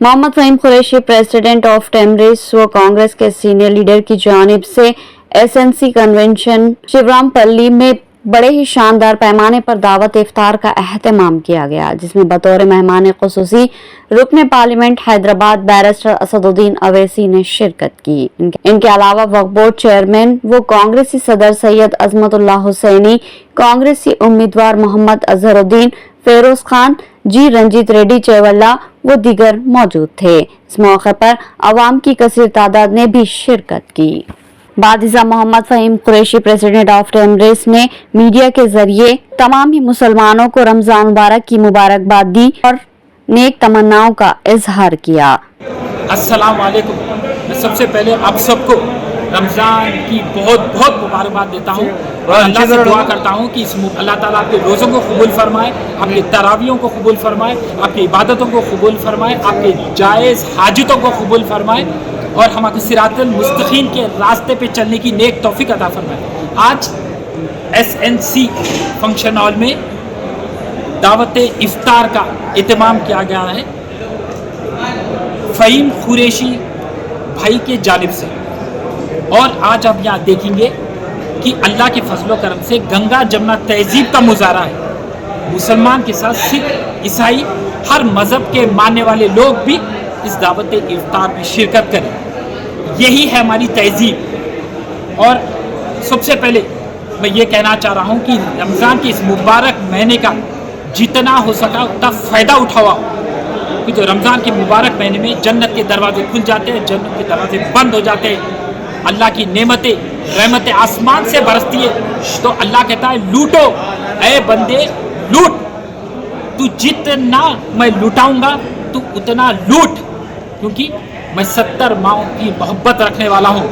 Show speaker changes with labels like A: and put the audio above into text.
A: Mohammad Faheem Qureshi president of टेमरिस व कांग्रेस के senior leader की जानिब से एसएनसी कन्वेंशन शिवरामपल्ली में बड़े ही शानदार पैमाने पर दावत इफ्तार का एहतमाम किया गया, जिसमें बतौर मेहमान खुसूसी रुकने पार्लियामेंट हैदराबाद बैरिस्टर असदुद्दीन अवैसी ने शिरकत की। इनके अलावा वक्फ बोर्ड चेयरमैन व कांग्रेसी सदर सैयद अजमतुल्लाह हुसैनी, कांग्रेसी उम्मीदवार मोहम्मद अजहरुद्दीन, फेरोज खान, जी रंजीत रेड्डी चेवल्ला वो दीगर मौजूद थे। इस मौके पर अवाम की कसीर तादाद ने भी शिरकत की। बादिजा मोहम्मद फ़हीम कुरैशी प्रेसिडेंट ऑफ टेमरिस ने मीडिया के जरिए तमाम ही मुसलमानों को रमजान मुबारक की मुबारकबाद दी और नेक तमन्नाओं का इजहार किया।
B: अस्सलाम वालेकुम। मैं सबसे पहले आप सबको रमज़ान की बहुत बहुत मुबारकबाद देता हूँ और अल्लाह से दुआ करता हूँ कि अल्लाह ताला आपके रोज़ों को कबूल फरमाए, आपकी तरावियों को कबूल फरमाए, आपकी इबादतों को कबूल फरमाए, आपके जायज़ हाजतों को कबूल फरमाए और हमको सिरातुल मुस्तकीम के रास्ते पे चलने की नेक तौफीक अता फरमाए। आज एसएनसी फंक्शन हॉल में दावत इफ्तार का एहतमाम किया गया है फ़हीम कुरैशी भाई के जानिब से, और आज आप यहाँ देखेंगे कि अल्लाह के फजलो करम से गंगा जमुना तहजीब का मुजाहरा है। मुसलमान के साथ सिख, ईसाई, हर मज़हब के मानने वाले लोग भी इस दावत इफ्तार में शिरकत करें। यही है हमारी तहजीब। और सबसे पहले मैं ये कहना चाह रहा हूँ कि रमज़ान के इस मुबारक महीने का जितना हो सका उतना फ़ायदा उठाओ, क्योंकि रमज़ान के मुबारक महीने में जन्नत के दरवाजे खुल जाते हैं, जन्नत के दरवाजे बंद हो जाते हैं, अल्लाह की नेमतें रहमतें आसमान से बरसती है। तो अल्लाह कहता है लूटो ऐ बंदे लूट, तू जितना मैं लुटाऊंगा तू उतना लूट, क्योंकि मैं 70 माओं की मोहब्बत रखने वाला हूँ।